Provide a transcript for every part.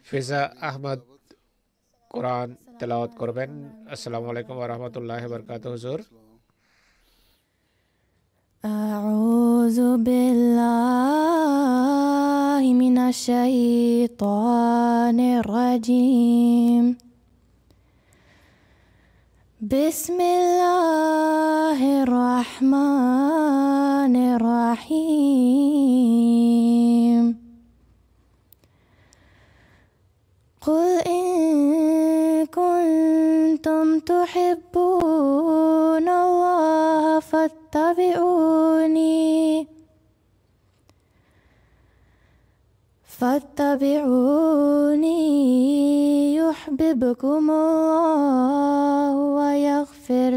ফিজা আহমদ কোরআন তেলাওয়াত করবেন। আসসালামু আলাইকুম ওয়া রাহমাতুল্লাহি ওয়া বারাকাতুহু। হুজুর। أعوذ بالله من الشيطان الرجيم. بسم الله الرحمن الرحيم. قل إن كنتم تحبون الله فاتبعوني يحببكم الله ويغفر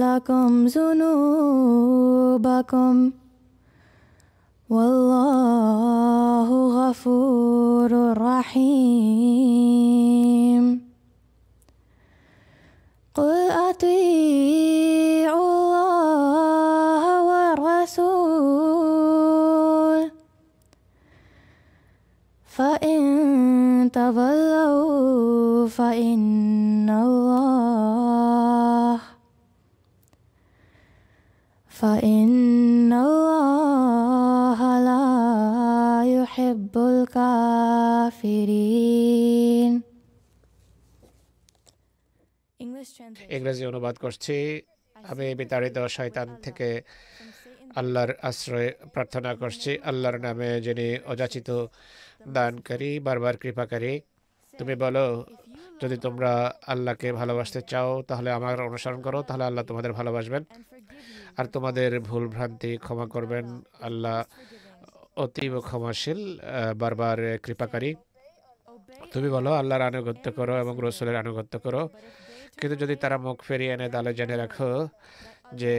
لكم ذنوبكم والله غفور رحيم. قل أطيعوا الله والرسول فإن تولوا فإن الله لا يحب الكافرين. ইংরেজি অনুবাদ করছি। আমি বিতাড়িত শয়তান থেকে আল্লাহর আশ্রয় প্রার্থনা করছি। আল্লাহর নামে যিনি অযাচিত দানকারী, বারবার কৃপাকারী। তুমি বলো, যদি তোমরা আল্লাহকে ভালোবাসতে চাও তাহলে আমার অনুসরণ করো, তাহলে আল্লাহ তোমাদের ভালোবাসবেন আর তোমাদের ভুল ভ্রান্তি ক্ষমা করবেন। আল্লাহ অতীব ক্ষমাশীল, বারবার কৃপাকারী। তুমি বলো, আল্লাহর আনুগত্য করো এবং রসুলের আনুগত্য করো, কিন্তু যদি তারা মুখ ফিরিয়ে এনে তাহলে জেনে রাখো যে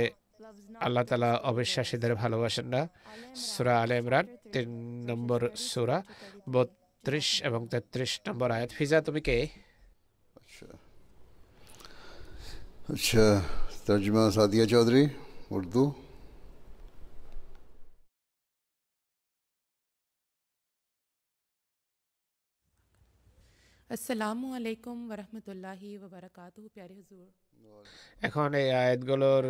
আল্লাহ তাআলা অবিশ্বাসীদের ভালোবাসেন না। সূরা আলে ইমরান 3 নম্বর সূরা 32 এবং 33 নম্বর আয়াত। ফিজা, তুমি কে? अच्छा, तर्जुमा सादिया चौधरी, उर्दू। আসসালামু আলাইকুম ওয়া রাহমাতুল্লাহি ওয়া বারাকাতুহু। প্যারে হুজুর, এখন এই আয়াতগুলোর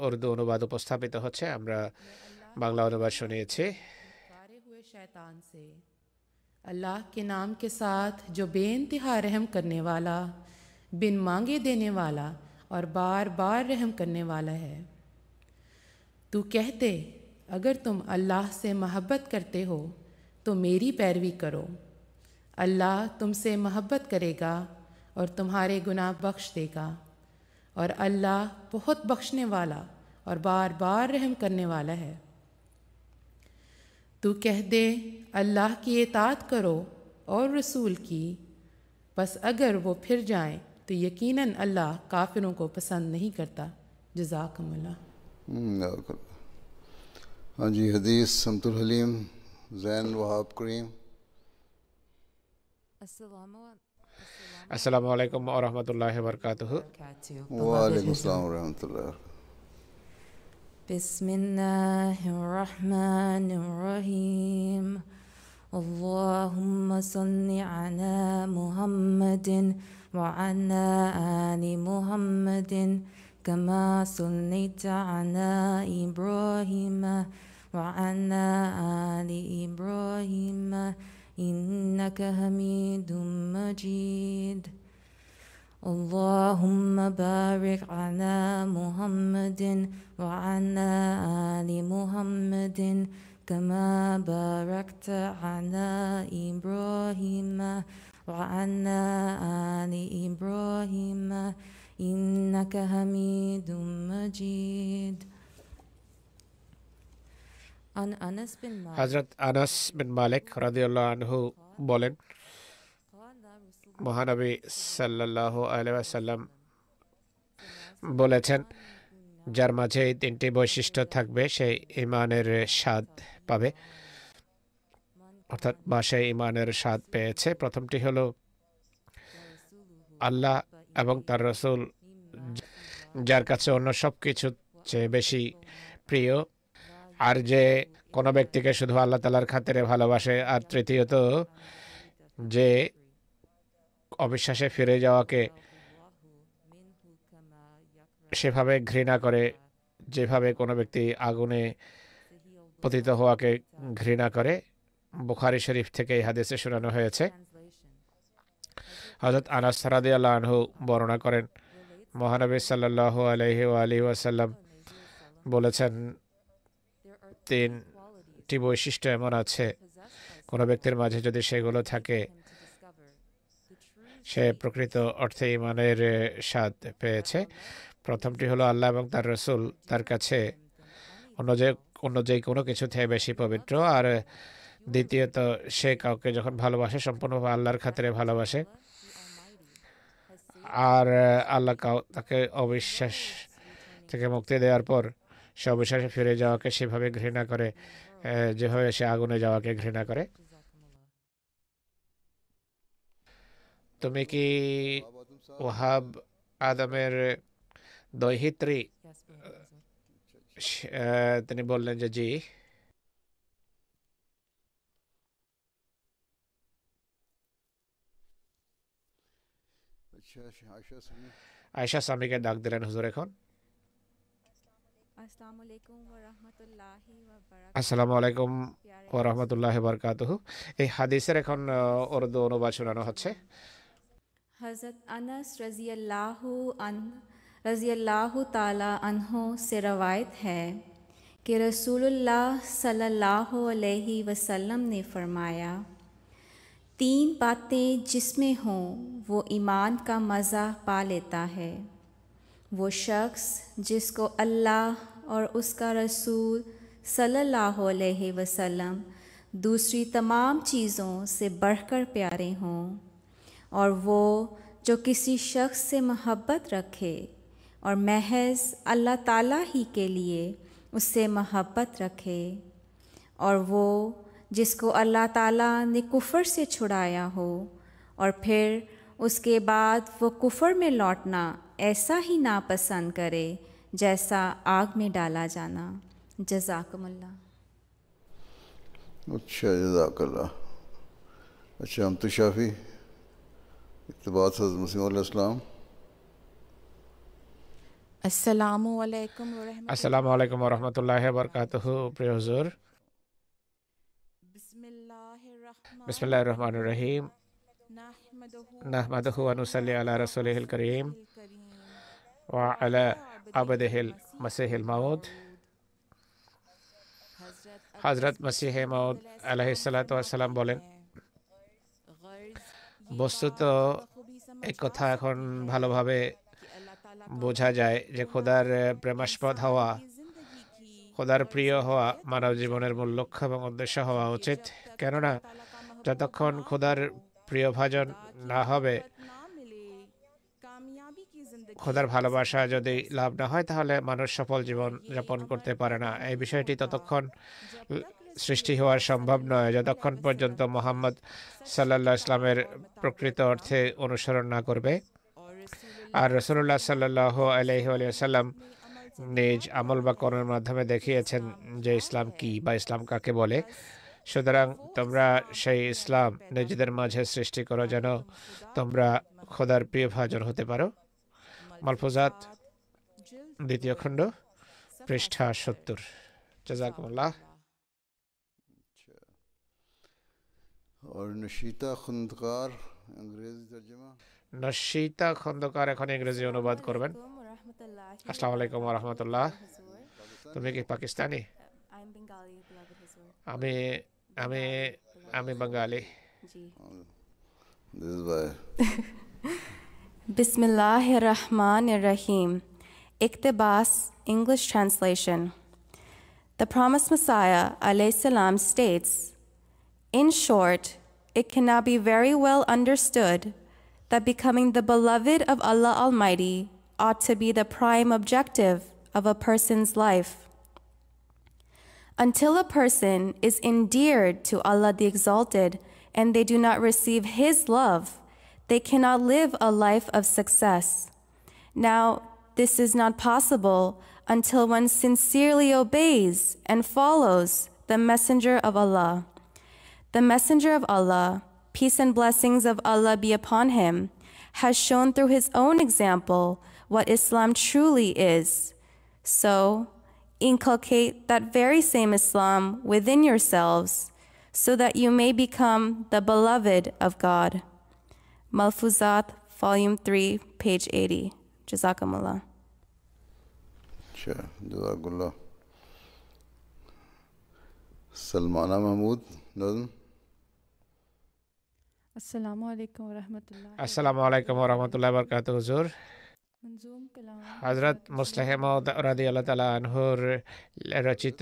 উর্দু অনুবাদ উপস্থাপিত হচ্ছে। আমরা বাংলা অনুবাদ শুনিয়েছি। पुकारे हुए शैतान से अल्लाह के नाम के साथ जो बेइंतहा रहम करने वाला, बिन मांगे देने वाला और बार बार रहम करने वाला है। तू कह दे, अगर तुम अल्लाह से मोहब्बत करते हो तो मेरी पैरवी करो। अल्लाह तुमसे मोहब्बत करेगा और तुम्हारे गुनाह बख्श देगा, और अल्लाह बहुत बख्शने वाला और बार बार रहम करने वाला है। तू कह दे, अल्लाह की इताअत करो और रसूल की, बस अगर वो फिर जाएं तो यकीनन अल्लाह काफिरों को पसंद नहीं करता। जज़ाकमुल्लाह। हाँ जी, हदीस समतुल हलीम जैन वहाब करीम। আসসালামু আলাইকুম ওয়া রাহমাতুল্লাহি ওয়া বারাকাতুহু। वालेकुम अस्सलाम व रहमतुल्लाह। बिस्मिल्लाहिर्रहमानिर्रहीम। اللهم صل على محمد وعلى آل محمد كما صليت على إبراهيم وعلى آل إبراهيم إنك حميد مجيد. اللهم بارك على محمد وعلى آل محمد كما باركت على إبراهيم وعلى آل إبراهيم إنك حميد مجيد. হযরত আনাস বিন মালিক রাদিয়াল্লাহু আনহু বলেন, মহানবী সাল্লাল্লাহু আলাইহি ওয়াসাল্লাম বলেছেন, যার মাঝে এই 3টি বৈশিষ্ট্য থাকবে সে ঈমানের স্বাদ পাবে, অর্থাৎ বা সে ঈমানের স্বাদ পেয়েছে। প্রথমটি হলো আল্লাহ এবং তার রাসূল যার কাছে অন্য সবকিছু চেয়ে বেশি প্রিয়, আর যে কোনো ব্যক্তিকে শুধু আল্লাহ তাআলার খাতিরে ভালোবাসে, আর তৃতীয়ত যে অবিশ্বাসে ফিরে যাওয়াকে সেভাবে ঘৃণা করে যেভাবে কোনো ব্যক্তি আগুনে পতিত হওয়াকে ঘৃণা করে। বুখারী শরীফ থেকে এই হাদিসে শোনানো হয়েছে। হযরত আনাস রাদিয়াল্লাহু আনহু বর্ণনা করেন, মহানবী সাল্লাল্লাহু আলাইহি ওয়া আলিহি ওয়াসাল্লাম বলেছেন, তিনটি বৈশিষ্ট্য এমন আছে, কোনো ব্যক্তির মাঝে যদি সেগুলো থাকে সে প্রকৃত অর্থে ঈমানের স্বাদ পেয়েছে। প্রথমটি হলো আল্লাহ এবং তার রাসূল তার কাছে অন্য যে কোনো কিছু থেকে বেশি পবিত্র। আর দ্বিতীয়ত সে কাউকে যখন ভালোবাসে সম্পূর্ণভাবে আল্লাহর খাতিরে ভালোবাসে। আর আল্লাহ তাকে অবিশ্বাস থেকে মুক্তি দেওয়ার পর সে অবিশ্বাসে ফিরে যাওয়াকে সেভাবে ঘৃণা করে যেভাবে সে আগুনে যাওয়াকে ঘৃণা করে। তুমি কি ওয়াহাব আদমের দৈহিত্রী? তিনি বললেন যে জি। আয়েশা স্বামীকে ডাক দিলেন, হুজুর এখন। আসসালামু আলাইকুম ওয়া রাহমাতুল্লাহি ওয়া বারাকাতুহু। এই হাদিসের এখন উর্দু অনুবাদ শোনানো হচ্ছে। हज़रत अनस रज़ियल्लाहु ताला अन्हो से रवायत है कि रसूलुल्लाह सल्लल्लाहु अलैहि वसल्लम ने फरमाया, तीन बातें जिसमें हों वो ईमान का मज़ा पा लेता है। वो शख्स जिसको अल्लाह और उसका रसूल सल्लल्लाहु अलैहि वसल्लम दूसरी तमाम चीज़ों से बढ़कर प्यारे हों, और वो जो किसी शख्स से मोहब्बत रखे और महज अल्लाह ताला ही के लिए उससे मोहब्बत रखे, और वो जिसको अल्लाह ताला ने कुफ़र से छुड़ाया हो और फिर उसके बाद वो कुफ़र में लौटना ऐसा ही नापसंद करे जैसा आग में डाला जाना। जज़ाकुमुल्लाह। अच्छा, जज़ाकल्लाह। अच्छा, हम तो शाफी इत्तिबात हज़रत मसीह अलैहिस्सलाम। अस्सलामु अलैकुम व रहमतुल्लाह। আসসালামু আলাইকুম ওয়া রাহমাতুল্লাহি ওয়া বারাকাতুহু। প্রিয় হুজুর, বিসমিল্লাহির রহমানির রহিম। নাহমাদুহু ওয়া নুসাল্লি আলা রাসূলিহিল কারীম ওয়া আলা আবদিহিল মাসিহিল মাউদ। হযরত মসিহে মাউদ আলাইহিস সালাতু ওয়াস সালাম বলেন, বস্তুত এই কথা এখন ভালোভাবে বোঝা যায় যে খোদার প্রেমাস্পদ হওয়া, খোদার প্রিয় হওয়া মানব জীবনের মূল লক্ষ্য এবং উদ্দেশ্য হওয়া উচিত। কেননা যতক্ষণ খোদার প্রিয় ভাজন না হবে, খোদার ভালোবাসা যদি লাভ না হয়, তাহলে মানুষ সফল জীবন যাপন করতে পারে না। এই বিষয়টি ততক্ষণ সৃষ্টি হওয়া সম্ভব নয় যতক্ষণ পর্যন্ত মুহাম্মদ সাল্লাল্লাহু আলাইহি ইসলামের প্রকৃত অর্থে অনুসরণ না করবে। আর রাসূলুল্লাহ সাল্লাল্লাহু আলাইহি ওয়াসাল্লাম নিজ আমল বা কর্মের মাধ্যমে দেখিয়েছেন যে ইসলাম কি বা ইসলাম কাকে বলে। সুতরাং তোমরা সেই ইসলাম নিজেদের মাঝে সৃষ্টি করো যেন তোমরা খোদার প্রিয় ভাজন হতে পারো। মালফুজাত, দ্বিতীয় খণ্ড, পৃষ্ঠা 70। জাযাকুমুল্লাহ। और नशीता खंदकार अंग्रेजी तर्जुमा। নশীতা খন্দকার এখন ইংরেজি অনুবাদ করবেন। আসসালামু আলাইকুম ওয়া রাহমাতুল্লাহ। তুমি কি পাকিস্তানি? আমি আমি আমি বাঙালি। This is why. Bismillahirrahmanirrahim. Iqtibas, English translation. The promised Messiah alayhi salam states, in short, it cannot be very well understood that becoming the beloved of Allah Almighty ought to be the prime objective of a person's life. Until a person is endeared to Allah the Exalted and they do not receive His love, they cannot live a life of success. Now, this is not possible until one sincerely obeys and follows the Messenger of Allah. The Messenger of Allah, peace and blessings of Allah be upon him, has shown through his own example what Islam truly is. So, inculcate that very same Islam within yourselves, so that you may become the beloved of God. Malfuzat, Volume 3, page 80. Jazakumullah. Jazakallah. Salmana Mahmood, Nazm. Assalamu alaikum wa rahmatullah. আসসালামু আলাইকুম ওয়া রাহমাতুল্লাহি ওয়া বারাকাতুহু হুজুর। मंजूम कलाम হযরত মুসলিহ মাউদ রাদিয়াল্লাহু তাআলা আনহুর রচিত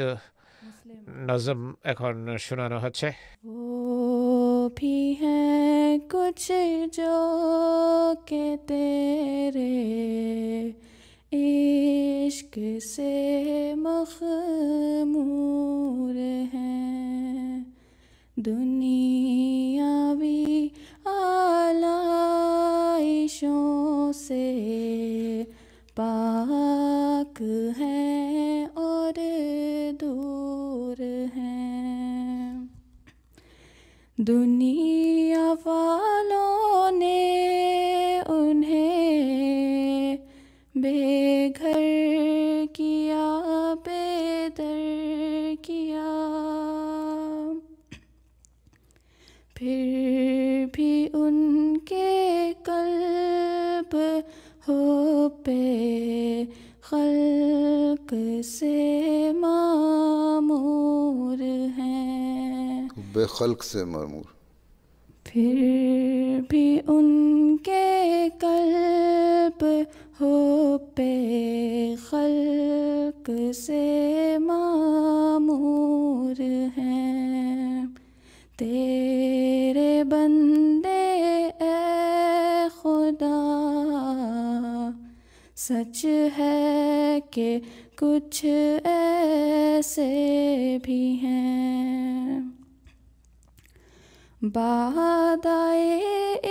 নজম এখন শোনানো হচ্ছে। वो भी हैं कुछ जो के तेरे इश्क से मखमूर हैं, दुनियावी आलाइशों से पाक हैं और दूर हैं। दुनिया वालों ने उन्हें बेघर किया, बेदर किया, फिर भी उनके कल्ब हो पे खल्क से मामूर हैं, बेखल्क से मामूर। फिर भी उनके कल्ब हो पे खल्क से मामूर हैं। तेरे बंदे ए खुदा, सच है कि कुछ ऐसे भी हैं, बादाए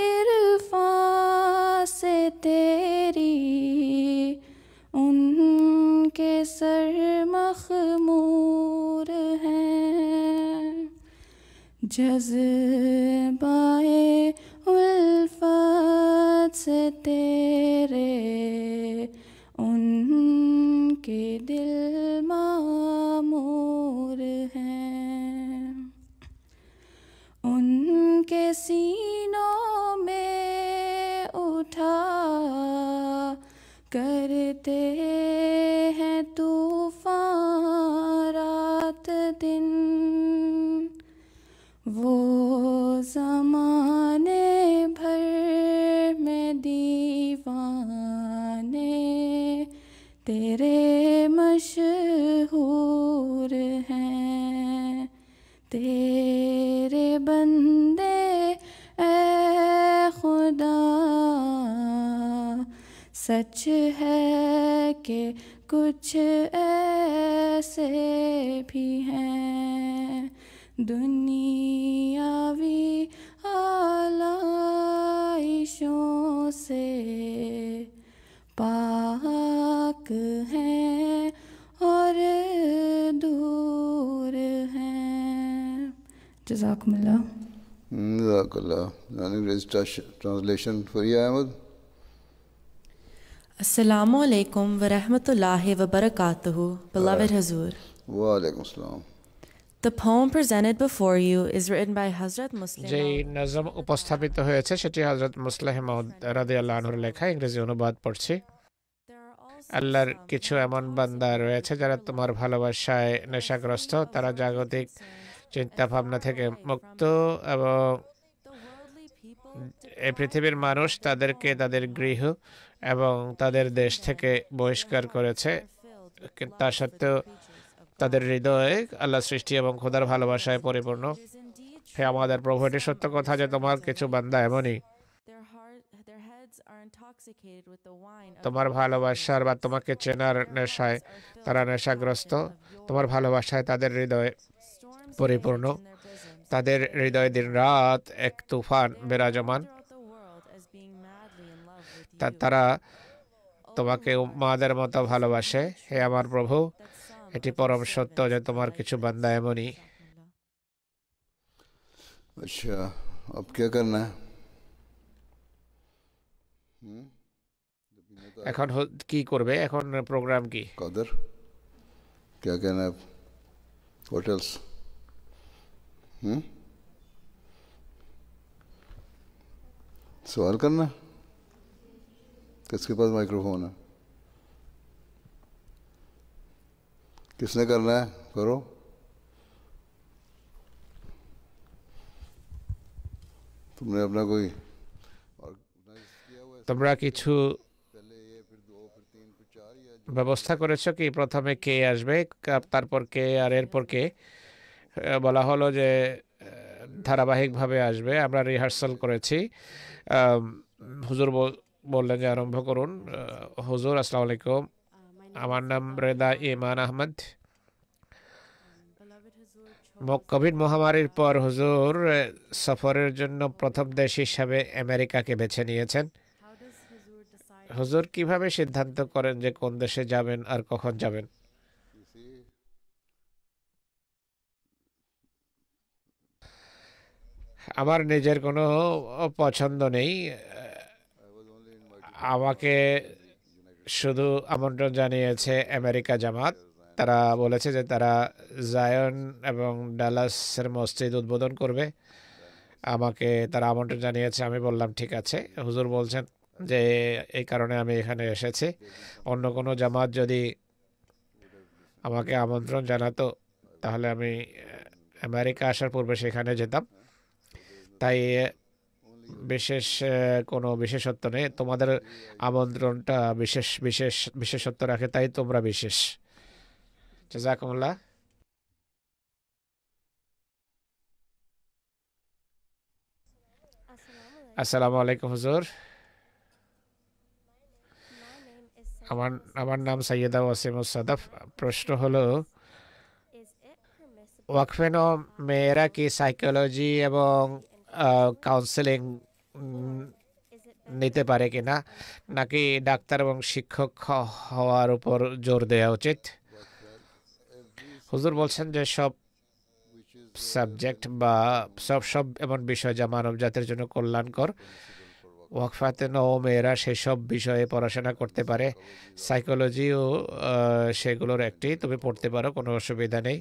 इरफां से तेरी उनके सर मखमूर हैं, जज़्बाए उल्फत से तेरे उनके दिल मामूर हैं, उनके सीनों में उठा करते हैं तूफान रात दिन, वो ज़माने भर में दीवाने तेरे मशहूर हैं। तेरे बंदे ए खुदा, सच है कि कुछ ऐसे भी हैं, दुनियावी आलाइशों से पाक हैं और दूर हैं। जज़ाकुमुल्लाह। Jazakallah. Any translation for you, Ahmed? Assalamu alaikum wa rahmatullahi wa barakatuhu, beloved Hazur. Wa alaikum assalam. The poem presented before you is written by Hazrat Muslim. যেই নজম উপস্থাপিত হয়েছে সেটি হযরত মুসলিহ মাউদ রাদিয়াল্লাহু আনহুর লেখা, ইংরেজি অনুবাদ পড়ছি। আল্লাহর কিছু এমন বান্দা রয়েছে যারা তোমার ভালোবাসায় নেশাগ্রস্ত, তারা জাগতিক চিন্তা ভাবনা থেকে মুক্ত এবং এই পৃথিবীর মানুষ তাদেরকে তাদের গৃহ এবং তাদের দেশ থেকে বহিষ্কার করেছে, তা সত্ত্বেও তাদের হৃদয়ে আল্লাহ সৃষ্টি এবং খোদার ভালোবাসায় পরিপূর্ণ। হে আমাদের প্রভু, এটি সত্য কথা যে তোমার কিছু বান্দা এমনই তোমার ভালোবাসার বা তোমাকে চেনার নেশায় তারা নেশাগ্রস্ত, তোমার ভালোবাসায় তাদের হৃদয় পরিপূর্ণ, তাদের হৃদয় দিন রাত এক তুফান বিরাজমান, তারা তোমাকে মাদের মতো ভালোবাসে। হে আমার প্রভু, এটি পরম সত্য যে তোমার কিছু বান্দা এমনই। अच्छा, अब क्या करना है? এখন কি করবে? এখন প্রোগ্রাম কি? कादर, क्या कहना है? What else? सवाल करना? किसके पास माइक्रोफोन है? किसने करना है? करो। तुमने अपना कोई তোমরা কিছু ব্যবস্থা করেছো কি? প্রথমে কে আসবে, তারপর কে, আর এরপর কে? বলা হলো যে ধারাবাহিকভাবে আসবে। আমরা রিহার্সাল করেছি। হুজুর বললেন যে আরম্ভ করুন। হুজুর, আসসালামু আলাইকুম, আমার নাম রেদা ইমান আহমদ। কোভিড মহামারীর পর হুজুর সফরের জন্য প্রথম দেশ হিসাবে আমেরিকাকে বেছে নিয়েছেন। হুজুর কিভাবে সিদ্ধান্ত করেন যে কোন দেশে যাবেন আর কখন যাবেন? আমার নিজের কোনো পছন্দ নেই। আমাকে শুধু আমন্ত্রণ জানিয়েছে আমেরিকা জামাত। তারা বলেছে যে তারা জায়ন এবং ডালাসের মসজিদ উদ্বোধন করবে। আমাকে তারা আমন্ত্রণ জানিয়েছে। আমি বললাম ঠিক আছে। হুজুর বলছেন যে এই কারণে আমি এখানে এসেছি। অন্য কোনো জামাত যদি আমাকে আমন্ত্রণ জানাতো তাহলে আমি আমেরিকা আসার পূর্বে সেখানে যেতাম। তাই বিশেষ কোনো বিশেষত্ব নেই। তোমাদের আমন্ত্রণটা বিশেষত্ব রাখে, তাই তোমরা বিশেষ। জাযাকুমুল্লাহ। আসসালামু আলাইকুম হুজুর। আমার নাম সৈয়দা ওয়াসিমুস সাদাফ। প্রশ্ন হলো, ওয়াকফেন মেয়েরা কি সাইকোলজি এবং কাউন্সেলিং নিতে পারে কিনা, নাকি ডাক্তার এবং শিক্ষক হওয়ার উপর জোর দেওয়া উচিত? হুজুর বলছেন যে সব সাবজেক্ট বা সব এমন বিষয় যা মানব জাতির জন্য কল্যাণকর, ওয়াকফাতে মেয়েরা সেসব বিষয়ে পড়াশোনা করতে পারে। সাইকোলজিও সেগুলোর একটি, তুমি পড়তে পারো, কোনো অসুবিধা নেই।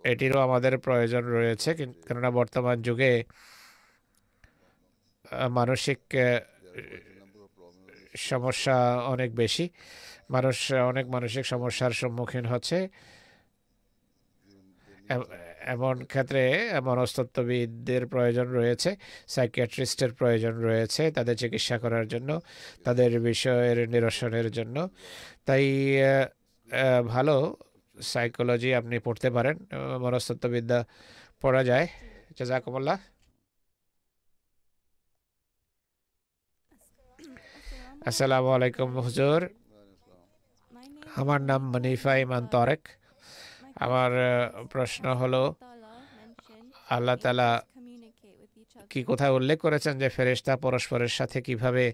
এটিরও আমাদের প্রয়োজন রয়েছে, কেননা বর্তমান যুগে মানসিক সমস্যা অনেক বেশি। মানুষ অনেক মানসিক সমস্যার সম্মুখীন হচ্ছে। এমন ক্ষেত্রে মনস্তত্ত্ববিদদের প্রয়োজন রয়েছে, সাইকিয়াট্রিস্টের প্রয়োজন রয়েছে তাদের চিকিৎসা করার জন্য, তাদের বিষয়ের নিরসনের জন্য। তাই ভালো সাইকোলজি আপনি পড়তে পারেন, মনস্তত্ত্ববিদ্যা পড়া যায়। জাযাকুমুল্লাহ। আসসালামু আলাইকুম হুজুর, আমার নাম মনিফা ইমান তারেক। আমার প্রশ্ন হলো, আল্লাহ তাআলা কি কোথায় উল্লেখ করেছেন যে ফেরেশতা পরস্পরের সাথে কিভাবে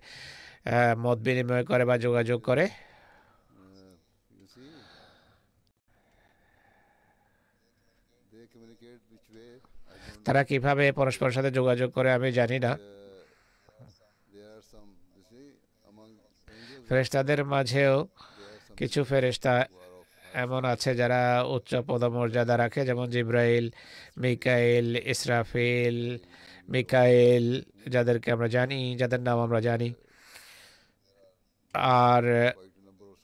মত বিনিময় করে বা যোগাযোগ করে? তারা কিভাবে পরস্পরের সাথে যোগাযোগ করে আমি জানি না। ফেরেশতাদের মাঝেও কিছু ফেরেশতা এমন আছে যারা উচ্চ পদমর্যাদা রাখে, যেমন জিব্রাইল, মিকাইল, ইসরাফিল, মিকাইল, যাদেরকে আমরা জানি, যাদের নাম আমরা জানি। আর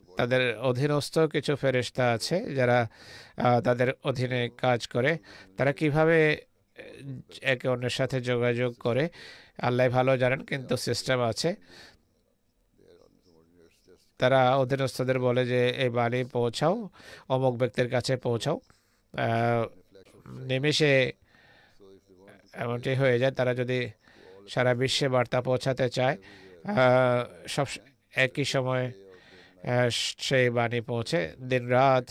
তাদের অধীনস্থ কিছু ফেরেশতা আছে যারা তাদের অধীনে কাজ করে। তারা কিভাবে একে অন্যের সাথে যোগাযোগ করে আল্লাহ ভালো জানেন, কিন্তু সিস্টেম আছে। তারা অধীনস্থদের বলে যে এই বাণী পৌঁছাও, অমুক ব্যক্তির কাছে পৌঁছাও, নিমেষে এমনটি হয়ে যায়। তারা যদি সারা বিশ্বে বার্তা পৌঁছাতে চায়, সব একই সময় সেই বাণী পৌঁছে। দিন রাত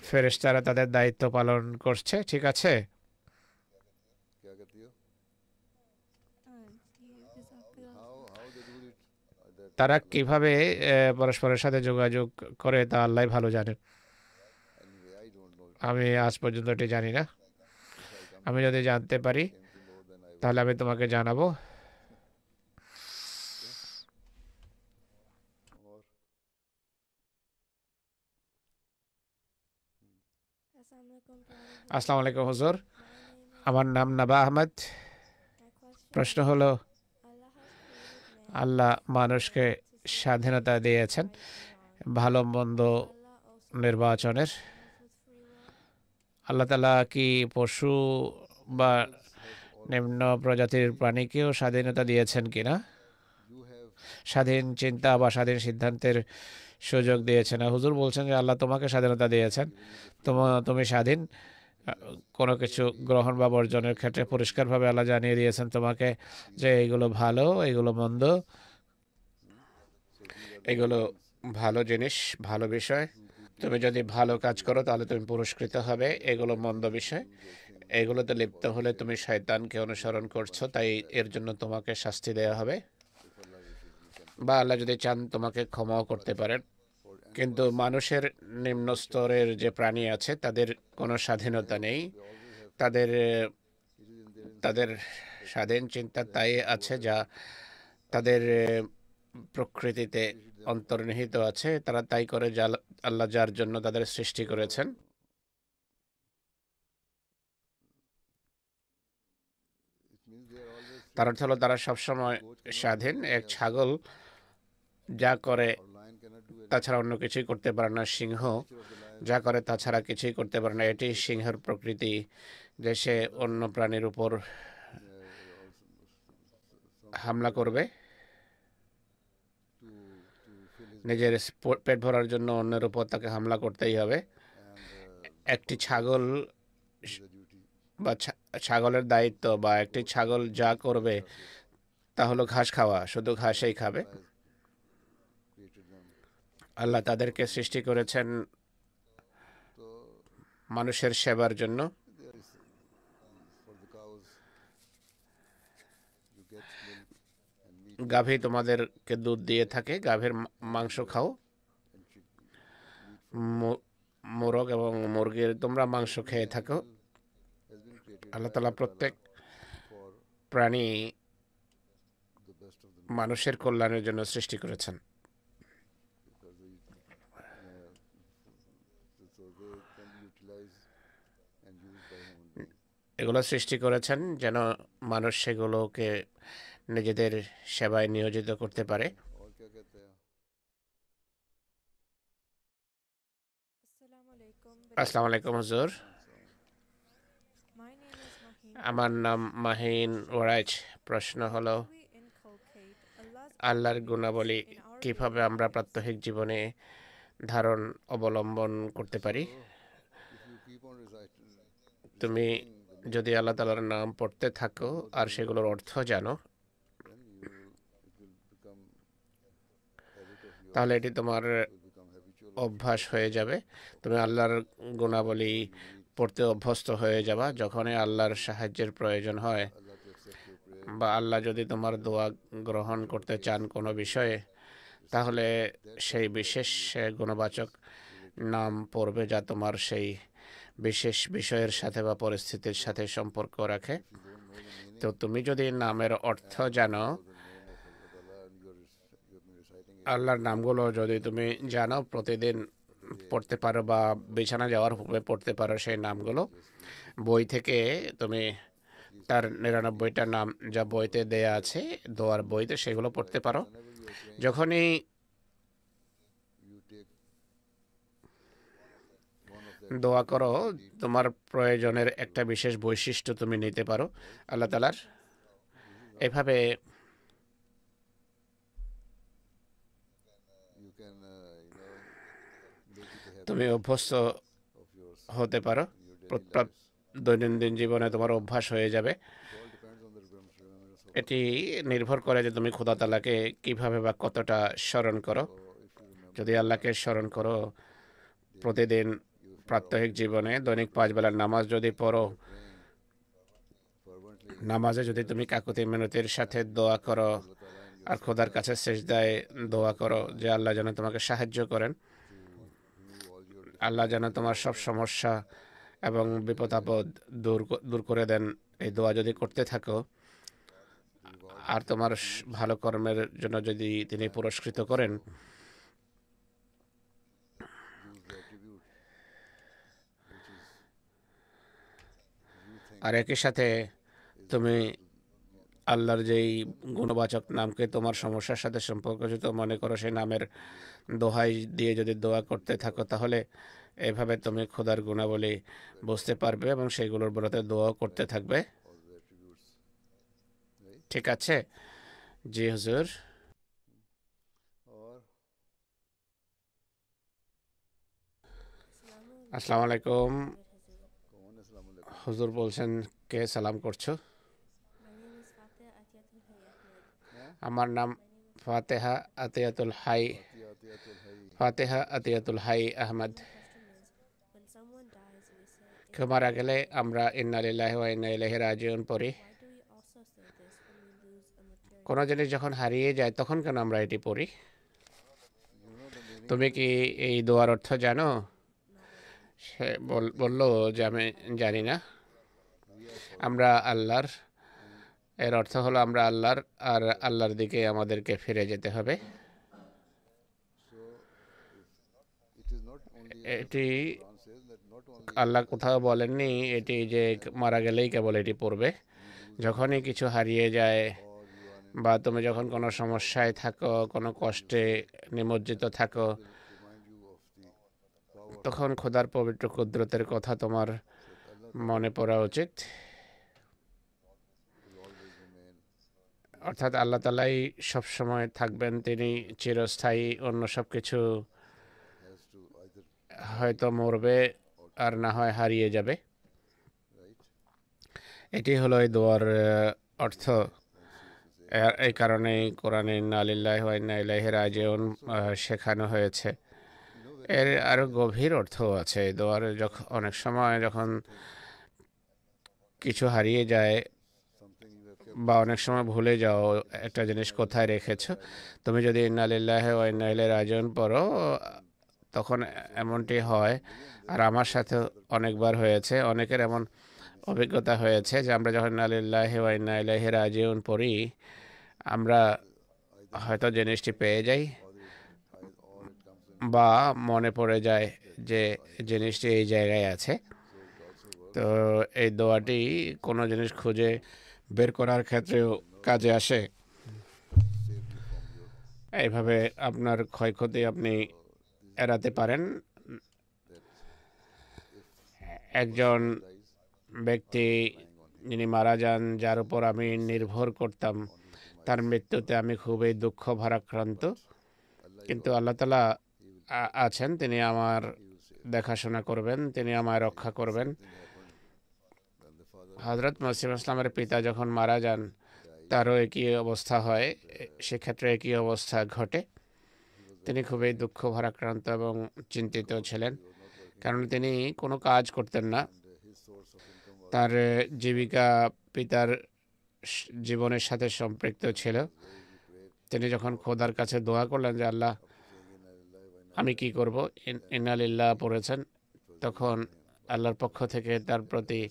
ফেরেশতারা তাদের দায়িত্ব পালন করছে। ঠিক আছে। তারা কিভাবে পরস্পরের সাথে যোগাযোগ করে তা আল্লাহ ভালো জানেন। আমি আজ পর্যন্ত এটি জানি না। আমি যদি জানতে পারি তাহলে আমি তোমাকে জানাবো। আসসালামু আলাইকুম হুজুর, আমার নাম নাবা আহমদ। প্রশ্ন হলো, আল্লাহ মানুষকে স্বাধীনতা দিয়েছেন ভালো মন্দ নির্বাচনের। আল্লাহ তাআলা কি পশু বা নিম্ন প্রজাতির প্রাণীকেও স্বাধীনতা দিয়েছেন কিনা? স্বাধীন চিন্তা বা স্বাধীন সিদ্ধান্তের সুযোগ দিয়েছেন না? হুজুর বলছেন যে আল্লাহ তোমাকে স্বাধীনতা দিয়েছেন, তুমি স্বাধীন কোনো কিছু গ্রহণ বা বর্জনের ক্ষেত্রে পরিষ্কারভাবে আল্লাহ জানিয়ে দিয়েছেন তোমাকে যে এগুলো ভালো, এগুলো মন্দ, এগুলো ভালো জিনিস, ভালো বিষয়। তুমি যদি ভালো কাজ করো তাহলে তুমি পুরস্কৃত হবে। এগুলো মন্দ বিষয়, এগুলোতে লিপ্ত হলে তুমি শয়তানকে অনুসরণ করছো, তাই এর জন্য তোমাকে শাস্তি দেওয়া হবে। বা আল্লাহ যদি চান তোমাকে ক্ষমাও করতে পারেন। কিন্তু মানুষের নিম্ন স্তরের যে প্রাণী আছে তাদের কোনো স্বাধীনতা নেই। তাদের তাদের স্বাধীন চিন্তা তাই আছে যা তাদের প্রকৃতিতে অন্তর্নিহিত আছে। তারা তাই করে যা আল্লাহ যার জন্য তাদের সৃষ্টি করেছেন। তার অর্থ হলো তারা সবসময় স্বাধীন। এক ছাগল যা করে তাছাড়া অন্য কিছুই করতে পারে না। সিংহ যা করে তাছাড়া কিছুই করতে পারে না। এটি সিংহের প্রকৃতি যে সে অন্য প্রাণীর উপর হামলা করবে। নিজের পেট ভরার জন্য অন্যের উপর তাকে হামলা করতেই হবে। একটি ছাগল বা ছাগলের দায়িত্ব বা একটি ছাগল যা করবে তা হলো ঘাস খাওয়া, শুধু ঘাসই খাবে। আল্লাহ তাদেরকে সৃষ্টি করেছেন মানুষের সেবার জন্য। গাভী তোমাদেরকে দুধ দিয়ে থাকে, গাভীর মাংস খাও। মোরগ এবং মুরগির তোমরা মাংস খেয়ে থাকো। আল্লাহ তাআলা প্রত্যেক প্রাণী মানুষের কল্যাণের জন্য সৃষ্টি করেছেন। এগুলো সৃষ্টি করেছেন যেন মানুষ সেগুলোকে নিজেদের সেবায় নিয়োজিত করতে পারে। আসসালামু আলাইকুম হুজুর, আমার নাম মাহিন ওয়ারাইজ। প্রশ্ন হলো, আল্লাহর গুণাবলী কিভাবে আমরা প্রাত্যহিক জীবনে অবলম্বন করতে পারি? তুমি যদি আল্লাহ তাআলার নাম পড়তে থাকো আর সেগুলোর অর্থ জানো, তাহলে এটি তোমার অভ্যাস হয়ে যাবে। তুমি আল্লাহর গুণাবলী পড়তে অভ্যস্ত হয়ে যাবা। যখনই আল্লাহর সাহায্যের প্রয়োজন হয় বা আল্লাহ যদি তোমার দোয়া গ্রহণ করতে চান কোনো বিষয়ে, তাহলে সেই বিশেষ গুণবাচক নাম পড়বে যা তোমার সেই বিশেষ বিষয়ের সাথে বা পরিস্থিতির সাথে সম্পর্ক রাখে। তো তুমি যদি নামের অর্থ জানো, আল্লাহর নামগুলো যদি তুমি জানো, প্রতিদিন পড়তে পারো বা বিছানা যাওয়ার পূর্বে পড়তে পারো সেই নামগুলো। বই থেকে তুমি তার ৯৯টা নাম যা বইতে দেয়া আছে, দোয়ার বইতে, সেগুলো পড়তে পারো। যখনই দোয়া করো, তোমার প্রয়োজনের একটা বিশেষ বৈশিষ্ট্য তুমি নিতে পারো আল্লাহ তাআলার। এভাবে তুমি অভ্যস্ত হতে পারো। দৈনন্দিন জীবনে তোমার অভ্যাস হয়ে যাবে। এটি নির্ভর করে যে তুমি খোদা তাআলাকে কিভাবে বা কতটা স্মরণ করো। যদি আল্লাহকে স্মরণ করো প্রতিদিন প্রাত্যহিক জীবনে, দৈনিক 5 বেলার নামাজ যদি পড়ো, নামাজে যদি তুমি কাকুতি মিনতির সাথে দোয়া করো, আর খোদার কাছে সিজদায় দোয়া করো যে আল্লাহ যেন তোমাকে সাহায্য করেন, আল্লাহ যেন তোমার সব সমস্যা এবং বিপদ আপদ দূর করে দেন। এই দোয়া যদি করতে থাকো আর তোমার ভালো কর্মের জন্য যদি তিনি পুরস্কৃত করেন, আর একই সাথে তুমি আল্লাহর যেই গুণবাচক নামকে তোমার সমস্যার সাথে সম্পর্কিত মনে করো, সেই নামের দোহাই দিয়ে যদি দোয়া করতে থাকো, তাহলে এভাবে তুমি খোদার গুণাবলী বুঝতে পারবে এবং সেইগুলোর বরাতে দোয়া করতে থাকবে। ঠিক আছে? জি হুজুর। আসসালামু আলাইকুম। হুজুর বলছেন কে সালাম করছো? আমার নাম ফাতেহা আতিয়াতুল হাই, ফাতেহা আতিয়াতুল হাই আহমদ। কেউ মারা গেলে আমরা ইন্না লিল্লাহি ওয়া ইন্না ইলাইহি রাজিউন পড়ি। কোনো জিনিস যখন হারিয়ে যায় তখন কেন আমরা এটি পড়ি? তুমি কি এই দোয়ার অর্থ জানো? সে বলল যে আমি জানি না। আমরা আল্লাহর, এর অর্থ হলো আমরা আল্লাহর, আর আল্লাহর দিকে আমাদেরকে ফিরে যেতে হবে। এটি আল্লাহ কোথাও বলেননি এটি যে মারা গেলেই কেবল এটি পড়বে। যখনই কিছু হারিয়ে যায় বা তুমি যখন কোনো সমস্যায় থাকো, কোনো কষ্টে নিমজ্জিত থাকো, তখন খোদার পবিত্র কুদরতের কথা তোমার মনে পড়া উচিত। অর্থাৎ আল্লাহ তাআলাই সবসময় থাকবেন, তিনি চিরস্থায়ী। অন্য সব কিছু হয়তো মরবে আর না হয় হারিয়ে যাবে। এটি হলো এই দোয়ার অর্থ। এই কারণেই কোরআনে ইন্না লিল্লাহি ওয়া ইন্না ইলাইহি রাজিউন শেখানো হয়েছে। এর আরো গভীর অর্থ আছে এই দোয়ার। যখন অনেক সময় যখন কিছু হারিয়ে যায় বা অনেক সময় ভুলে যাও একটা জিনিস কোথায় রেখেছো, তুমি যদি ইন্না লিল্লাহি ওয়া ইন্না ইলাইহি রাজিউন পড়ো, তখন এমনটি হয়। আর আমার সাথে অনেকবার হয়েছে, অনেকের এমন অভিজ্ঞতা হয়েছে যে আমরা যখন ইন্না লিল্লাহি ওয়া ইন্না ইলাইহি রাজিউন পড়ি, আমরা হয়তো জিনিসটি পেয়ে যাই বা মনে পড়ে যায় যে জিনিসটি এই জায়গায় আছে। তো এই দোয়াটি কোনো জিনিস খুঁজে বের করার ক্ষেত্রেও কাজে আসে। এইভাবে আপনার ক্ষয়ক্ষতি আপনি এড়াতে পারেন। একজন ব্যক্তি যিনি মারা যান, যার উপর আমি নির্ভর করতাম, তার মৃত্যুতে আমি খুবই দুঃখ ভারাক্রান্ত। কিন্তু আল্লাহ তাআলা আছেন, তিনি আমার দেখাশোনা করবেন, তিনি আমায় রক্ষা করবেন। হযরত মসিহ ইসলামের পিতা যখন মারা যান, তারও একই অবস্থা হয়, সেক্ষেত্রে একই অবস্থা ঘটে। তিনি খুবই দুঃখ ভারাক্রান্ত এবং চিন্তিত ছিলেন, কারণ তিনি কোনো কাজ করতেন না। তার জীবিকা পিতার জীবনের সাথে সম্পৃক্ত ছিল। তিনি যখন খোদার কাছে দোয়া করলেন যে আল্লাহ আমি কি করব, ইন্না লিল্লাহ পড়েছেন, তখন আল্লাহর পক্ষ থেকে তার প্রতি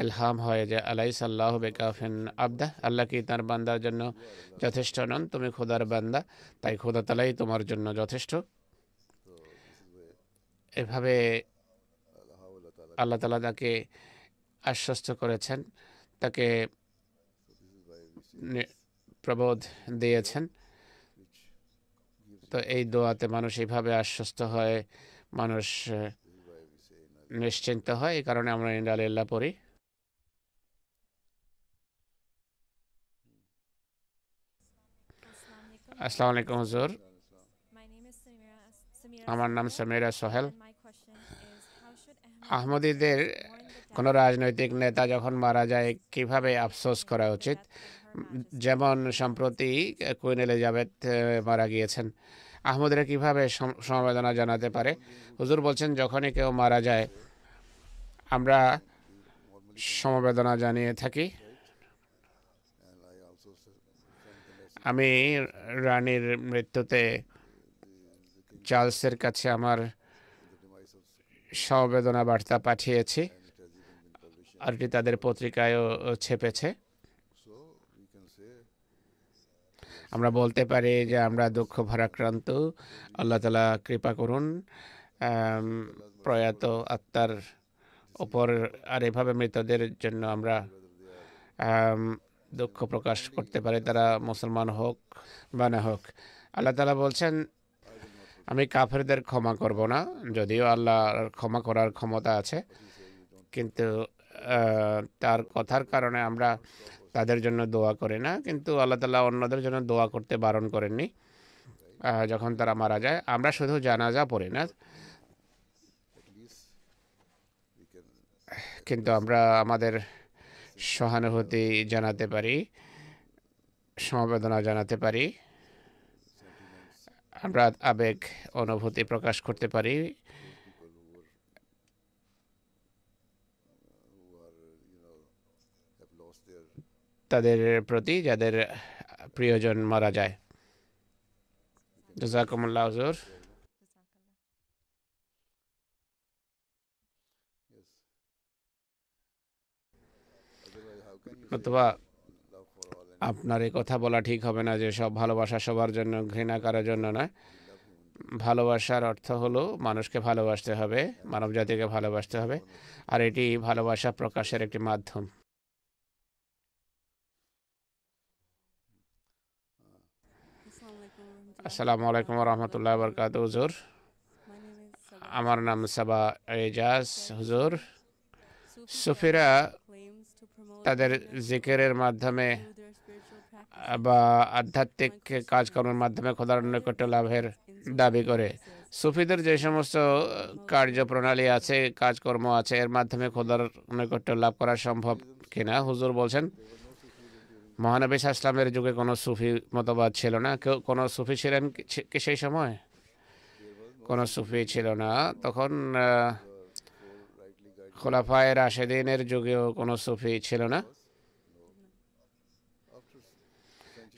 ইলহাম হয় যে আলাইসাল্লাহু বিকাফিন আবদা, আল্লাহ কি তার বান্দার জন্য যথেষ্ট নন? তুমি খোদার বান্দা, তাই খোদা তাআলাই তোমার জন্য যথেষ্ট। এভাবে আল্লাহ তাআলা তাকে আশ্বস্ত করেছেন, তাকে প্রবোধ দিয়েছেন। তো এই দোয়াতে মানুষ এইভাবে আশ্বস্ত হয়, মানুষ নিশ্চিন্ত হয়। এই কারণে আমরা ইন্না লিল্লাহ পড়ি। আসসালামু আলাইকুম হুজুর, আমার নাম সামিরা সোহেল। আহমদীদের কোনো রাজনৈতিক নেতা যখন মারা যায় কিভাবে আফসোস করা উচিত? যেমন সম্প্রতি কুইন এলিজাবেথ মারা গিয়েছেন, আহমদীরা কিভাবে সমবেদনা জানাতে পারে? হুজুর বলছেন যখনই কেউ মারা যায় আমরা সমবেদনা জানিয়ে থাকি। আমি রানীর মৃত্যুতে চার্লসের কাছে আমার সমবেদনা বার্তা পাঠিয়েছি, আর এটি তাদের পত্রিকায়ও ছেপেছে। আমরা বলতে পারি যে আমরা দুঃখ ভারাক্রান্ত। আল্লাহ তাআলা কৃপা করুন প্রয়াত আত্মার ওপর। আর এভাবে মৃতদের জন্য আমরা দুঃখ প্রকাশ করতে পারি, তারা মুসলমান হোক বা না হোক। আল্লাহ তাআলা বলছেন, আমি কাফেরদের ক্ষমা করব না, যদিও আল্লাহর ক্ষমা করার ক্ষমতা আছে, কিন্তু তার কথার কারণে আমরা তাদের জন্য দোয়া করি না। কিন্তু আল্লাহ তাআলা অন্যদের জন্য দোয়া করতে বারণ করেননি যখন তারা মারা যায়। আমরা শুধু জানাজা পড়ি না, কিন্তু আমরা আমাদের সহানুভূতি জানাতে পারি, সমবেদনা জানাতে পারি, আমরা আবেগ অনুভূতি প্রকাশ করতে পারি তাদের প্রতি যাদের প্রিয়জন মারা যায়। জাযাকুমুল্লাহ হুজুর। অথবা আপনার এই কথা বলা ঠিক হবে না যে সব ভালোবাসা সবার জন্য, ঘৃণা করার জন্য নয়। ভালোবাসার অর্থ হলো মানুষকে ভালোবাসতে হবে, মানব জাতিকে ভালোবাসতে হবে, আর এটি ভালোবাসা প্রকাশের একটি মাধ্যম। আসসালামু আলাইকুম ওয়া রাহমাতুল্লাহি ওয়া বারাকাতুহু। হুজুর, আমার নাম সাবা এজাজ। হুজুর, সুফিরা তাদের জিকিরের মাধ্যমে বা আধ্যাত্মিক কাজকর্মের মাধ্যমে খোদার নৈকট্য লাভের দাবি করে। সুফিদের যে সমস্ত কার্যপ্রণালী আছে, কাজকর্ম আছে, এর মাধ্যমে খোদার নৈকট্য লাভ করা সম্ভব কিনা? হুজুর বলছেন, মহানবী সাল্লাল্লাহু আলাইহি ওয়াসাল্লামের যুগে কোনো সুফি মতবাদ ছিল না। কোনো সুফি ছিলেন কি সেই সময়? কোনো সুফি ছিল না তখন। খোলাফায়ে রাশেদিনের যুগেও কোনো সুফি ছিল না।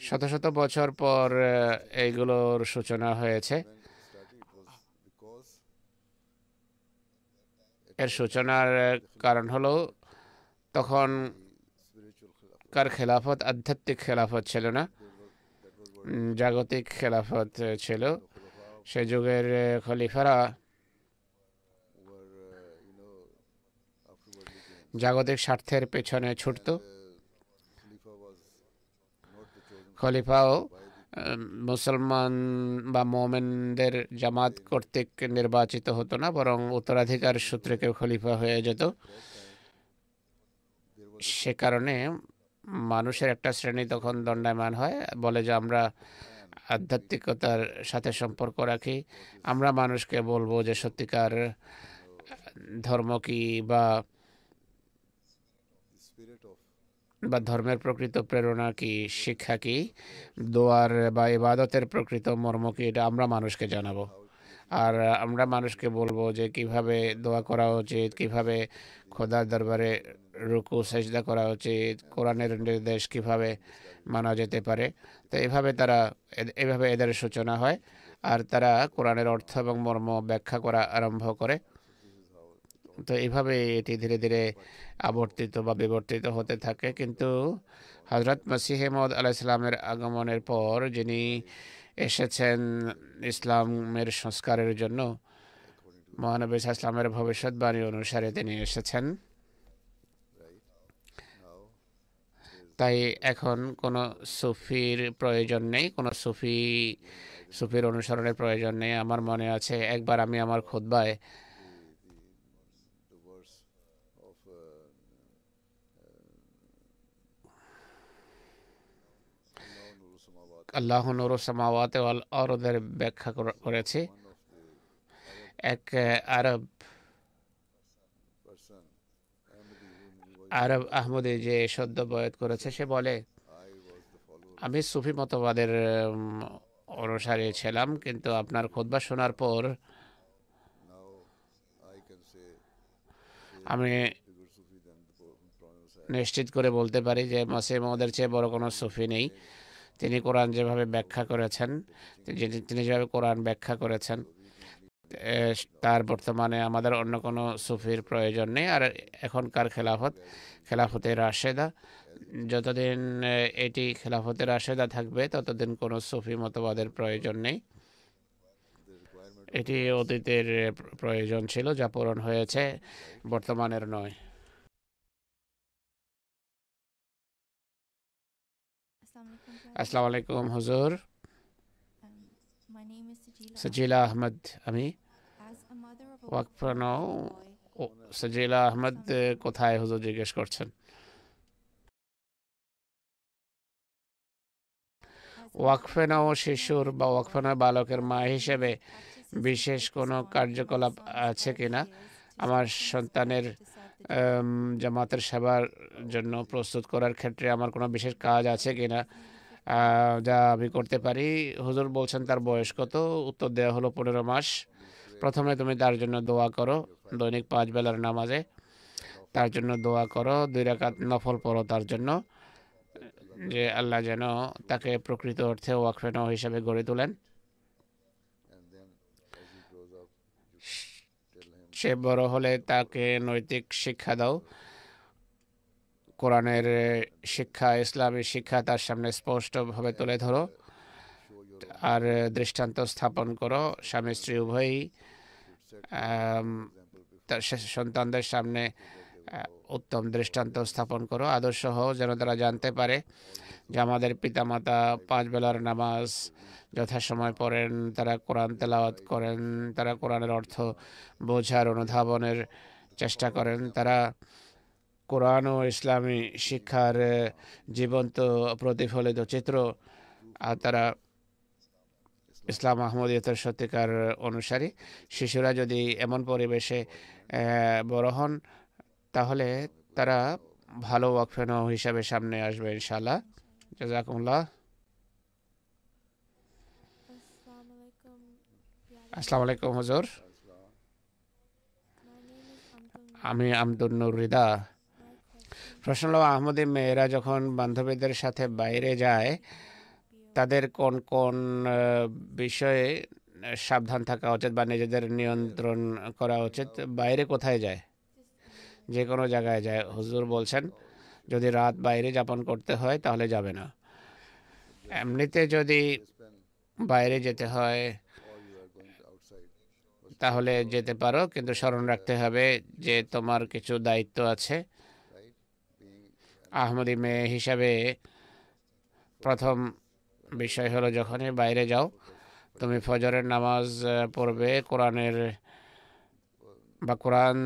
শত শত বছর পর এইগুলোর সূচনা হয়েছে। এর সূচনার কারণ হলো তখন কার খেলাফত আধ্যাত্মিক খেলাফত ছিল না, জাগতিক খেলাফত ছিল। সে যুগের খলিফারা জাগতিক স্বার্থের পেছনে ছুটত। খলিফাও মুসলমান বা মোমেনদের জামাত কর্তৃক নির্বাচিত হতো না, বরং উত্তরাধিকার সূত্রে কেউ খলিফা হয়ে যেত। সে কারণে মানুষের একটা শ্রেণী তখন দণ্ডায়মান হয়, বলে যে আমরা আধ্যাত্মিকতার সাথে সম্পর্ক রাখি, আমরা মানুষকে বলবো যে সত্যিকার ধর্ম কি বা ধর্মের প্রকৃত প্রেরণা কি, শিক্ষা কি, দোয়ার বা ইবাদতের প্রকৃত মর্ম কি, এটা আমরা মানুষকে জানাবো। আর আমরা মানুষকে বলবো যে কিভাবে দোয়া করা উচিত, কিভাবে খোদার দরবারে রুকু সেজদা করা উচিত, কোরআনের নির্দেশ কিভাবে মানা যেতে পারে। তো এভাবে এদের সূচনা হয়, আর তারা কোরআনের অর্থ এবং মর্ম ব্যাখ্যা করা আরম্ভ করে। তো এইভাবে এটি ধীরে ধীরে আবর্তিত বা বিবর্তিত হতে থাকে। কিন্তু হযরত মসিহে মউদ আলাইহিস সালামের আগমনের পর, যিনি এসেছেন ইসলামের সংস্কারের জন্য, মহানবী সাল্লাল্লাহু আলাইহি ওয়াসাল্লামের ভবিষ্যৎবাণী অনুসারে তিনি এসেছেন। তাই এখন কোনো সুফির প্রয়োজন নেই, কোনো সুফির অনুসরণের প্রয়োজন নেই। আমার মনে আছে একবার আমি আমার খুতবায় আল্লাহু নূরুস সামাওয়াতি ওয়াল আরদের ব্যাখ্যা করেছি। এক আরব আহমদি যে সদ্য বয়াত করেছে, সে বলে, আমি সুফি মতবাদের অনুসারী ছিলাম, কিন্তু আপনার খুতবা শোনার পর আমি নিশ্চিত করে বলতে পারি যে মসিহ মউদের চেয়ে বড় কোনো সুফি নেই। তিনি কোরআন যেভাবে ব্যাখ্যা করেছেন, তিনি যেভাবে কোরআন ব্যাখ্যা করেছেন, তার বর্তমানে আমাদের অন্য কোনো সুফির প্রয়োজন নেই। আর এখনকার খেলাফতে রাশেদা, যতদিন এটি খেলাফতে রাশেদা থাকবে ততদিন কোনো সুফি মতবাদের প্রয়োজন নেই। এটি অতীতের প্রয়োজন ছিল, যা পূরণ হয়েছে, বর্তমানের নয়। আসসালামু আলাইকুম হুজুর। সজিলা আহমদ আমি। সজিলা আহমদ কোথায় হুজুর জিজ্ঞেস করছেন? ওয়াকফেনাও শিশুর বা ওয়াকফেনা বালকের মা হিসেবে বিশেষ কোনো কার্যকলাপ আছে কিনা? আমার সন্তানের জামাতের সেবার জন্য প্রস্তুত করার ক্ষেত্রে আমার কোনো বিশেষ কাজ আছে কিনা যা আমি করতে পারি? হুজুর বলছেন তার বয়স কত? উত্তর দেওয়া হলো 15 মাস। প্রথমে তুমি তার জন্য দোয়া করো, দৈনিক 5 বেলার নামাজে তার জন্য দোয়া করো, 2 রাকাত নফল পড়ো তার জন্য, যে আল্লাহ যেন তাকে প্রকৃত অর্থে ওয়াকফেনা হিসেবে গড়ে তোলেন। সে বড় হলে তাকে নৈতিক শিক্ষা দাও, কোরআনের শিক্ষা, ইসলামী শিক্ষা তার সামনে স্পষ্টভাবে তুলে ধরো, আর দৃষ্টান্ত স্থাপন করো। স্বামী স্ত্রী উভয়ই তার সন্তানদের সামনে উত্তম দৃষ্টান্ত স্থাপন করো, আদর্শ হও, যেন তারা জানতে পারে যে আমাদের পিতামাতা 5 বেলার নামাজ যথাসময় পড়েন, তারা কোরআন তেলাওয়াত করেন, তারা কোরআনের অর্থ বোঝার অনুধাবনের চেষ্টা করেন, তারা কোরআন ও ইসলামী শিক্ষার জীবন্ত প্রতিফলিত চিত্র, আর তারা ইসলাম আহমদিয়তের সত্যিকার অনুসারী। শিশুরা যদি এমন পরিবেশে বড় হন তাহলে তারা ভালো ওয়াকফেনা হিসাবে সামনে আসবে ইনশাআল্লাহ। জাযাকুমুল্লাহ। আসসালামু আলাইকুম হুজুর। আমি আব্দুল নূর রিদা। প্রশ্ন হলো, আহমদি মেয়েরা যখন বান্ধবীদের সাথে বাইরে যায় তাদের কোন কোন বিষয়ে সাবধান থাকা উচিত বা নিজেদের নিয়ন্ত্রণ করা উচিত? বাইরে কোথায় যায়? যে কোনো জায়গায় যায়। হুজুর বলছেন যদি রাত বাইরে যাপন করতে হয় তাহলে যাবে না। এমনিতে যদি বাইরে যেতে হয় তাহলে যেতে পারো, কিন্তু স্মরণ রাখতে হবে যে তোমার কিছু দায়িত্ব আছে। আহমদি মেয়ে হিসাবে প্রথম বিষয় হলো, যখনই বাইরে যাও তুমি ফজরের নামাজ পড়বে, কোরআন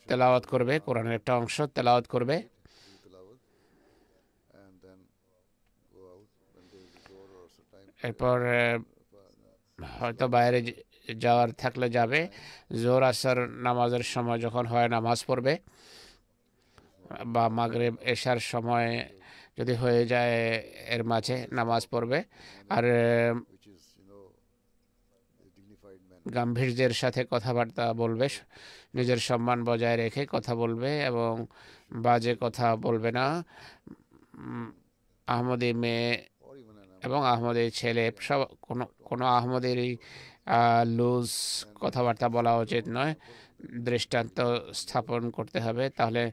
তেলাওয়াত করবে, কোরআনের একটা অংশ তেলাওয়াত করবে। এরপর হয়তো বাইরে যাওয়ার থাকলে যাবে, জোহর আসর নামাজের সময় যখন হয় নামাজ পড়বে, বা মাগরিব এশার সময় যদি হয়ে যায় এর মাঝে নামাজ পড়বে। আর গাম্ভীর্যের সাথে কথাবার্তা বলবে, নিজের সম্মান বজায় রেখে কথা বলবে এবং বাজে কথা বলবে না। আহমদি মেয়ে এবং আহমদি ছেলে সব, কোনো আহমদেরই লুজ কথাবার্তা বলা উচিত নয়। দৃষ্টান্ত স্থাপন করতে হবে, তাহলে